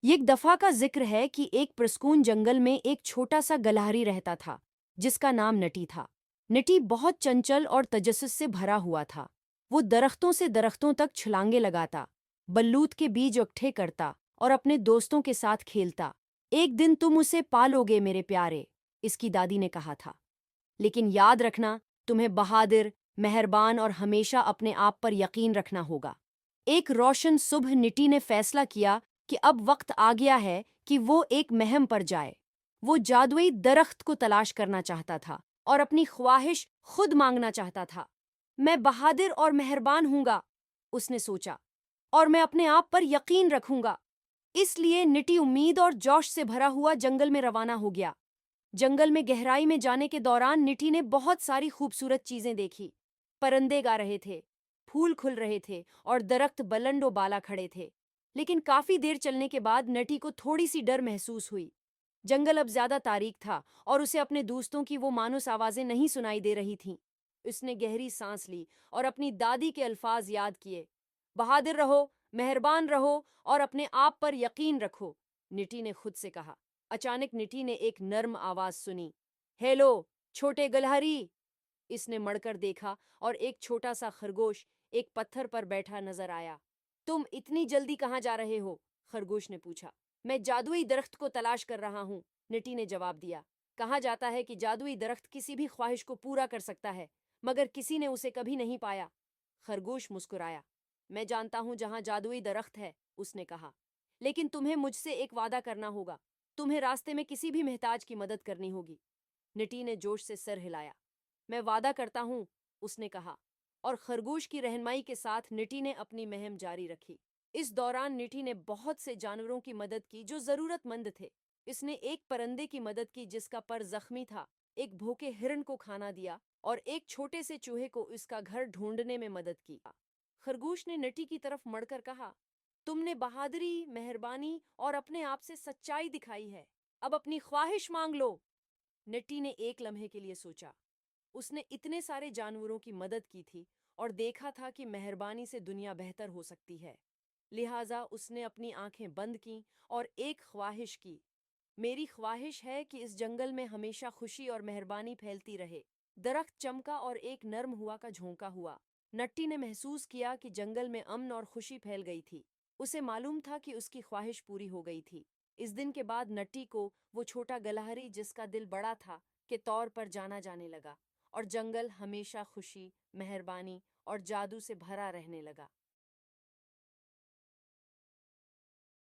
یہ ایک دفعہ کا ذکر ہے کہ ایک پرسکون جنگل میں ایک چھوٹا سا گلہری رہتا تھا جس کا نام نٹی تھا۔ نٹی بہت چنچل اور تجسس سے بھرا ہوا تھا۔ وہ درختوں سے درختوں تک چھلانگے لگاتا، بلوت کے بیج اکٹھے کرتا اور اپنے دوستوں کے ساتھ کھیلتا۔ ایک دن تم اسے پالو گے میرے پیارے، اس کی دادی نے کہا تھا، لیکن یاد رکھنا تمہیں بہادر، مہربان اور ہمیشہ اپنے آپ پر یقین رکھنا ہوگا۔ ایک روشن صبح نٹی نے فیصلہ کیا کہ اب وقت آ گیا ہے کہ وہ ایک مہم پر جائے۔ وہ جادوئی درخت کو تلاش کرنا چاہتا تھا اور اپنی خواہش خود مانگنا چاہتا تھا۔ میں بہادر اور مہربان ہوں گا، اس نے سوچا، اور میں اپنے آپ پر یقین رکھوں گا۔ اس لیے نٹی امید اور جوش سے بھرا ہوا جنگل میں روانہ ہو گیا۔ جنگل میں گہرائی میں جانے کے دوران نٹی نے بہت ساری خوبصورت چیزیں دیکھی۔ پرندے گا رہے تھے، پھول کھل رہے تھے اور درخت بلند و بالا کھڑے تھے، لیکن کافی دیر چلنے کے بعد نٹی کو تھوڑی سی ڈر محسوس ہوئی۔ جنگل اب زیادہ تاریک تھا اور اسے اپنے دوستوں کی وہ مانوس آوازیں نہیں سنائی دے رہی تھیں۔ اس نے گہری سانس لی اور اپنی دادی کے الفاظ یاد کیے، بہادر رہو، مہربان رہو اور اپنے آپ پر یقین رکھو، نٹی نے خود سے کہا۔ اچانک نٹی نے ایک نرم آواز سنی، ہیلو چھوٹے گلہری۔ اس نے مڑ کر دیکھا اور ایک چھوٹا سا خرگوش ایک پتھر پر بیٹھا نظر آیا۔ تم اتنی جلدی کہاں جا رہے ہو؟ خرگوش نے پوچھا۔ میں جادوئی درخت کو تلاش کر رہا ہوں، نٹی نے جواب دیا۔ کہا جاتا ہے کہ جادوئی درخت کسی بھی خواہش کو پورا کر سکتا ہے، مگر کسی نے اسے کبھی نہیں پایا۔ خرگوش مسکرایا۔ میں جانتا ہوں جہاں جادوئی درخت ہے، اس نے کہا، لیکن تمہیں مجھ سے ایک وعدہ کرنا ہوگا۔ تمہیں راستے میں کسی بھی محتاج کی مدد کرنی ہوگی۔ نٹی نے جوش سے سر ہلایا۔ میں وعدہ کرتا ہوں، اس نے کہا، اور خرگوش کی رہنمائی کے ساتھ نٹی نے اپنی مہم جاری رکھی۔ اس دوران نٹی نے بہت سے جانوروں کی مدد کی جو ضرورت مند تھے۔ اس نے ایک پرندے کی مدد کی جس کا پر زخمی تھا، ایک بھوکے ہرن کو کھانا دیا اور ایک چھوٹے سے چوہے کو اس کا گھر ڈھونڈنے میں مدد کی۔ خرگوش نے نٹی کی طرف مڑ کر کہا، تم نے بہادری، مہربانی اور اپنے آپ سے سچائی دکھائی ہے، اب اپنی خواہش مانگ لو۔ نٹی نے ایک لمحے کے لیے سوچا۔ اس نے اتنے سارے جانوروں کی مدد کی تھی اور دیکھا تھا کہ مہربانی سے دنیا بہتر ہو سکتی ہے، لہٰذا اس نے اپنی آنکھیں بند کیں اور ایک خواہش کی، میری خواہش ہے کہ اس جنگل میں ہمیشہ خوشی اور مہربانی پھیلتی رہے۔ درخت چمکا اور ایک نرم ہوا کا جھونکا ہوا۔ نٹی نے محسوس کیا کہ جنگل میں امن اور خوشی پھیل گئی تھی۔ اسے معلوم تھا کہ اس کی خواہش پوری ہو گئی تھی۔ اس دن کے بعد نٹی کو وہ چھوٹا گلہری جس کا دل بڑا تھا کے طور پر جانا جانے لگا، اور جنگل ہمیشہ خوشی، مہربانی اور جادو سے بھرا رہنے لگا۔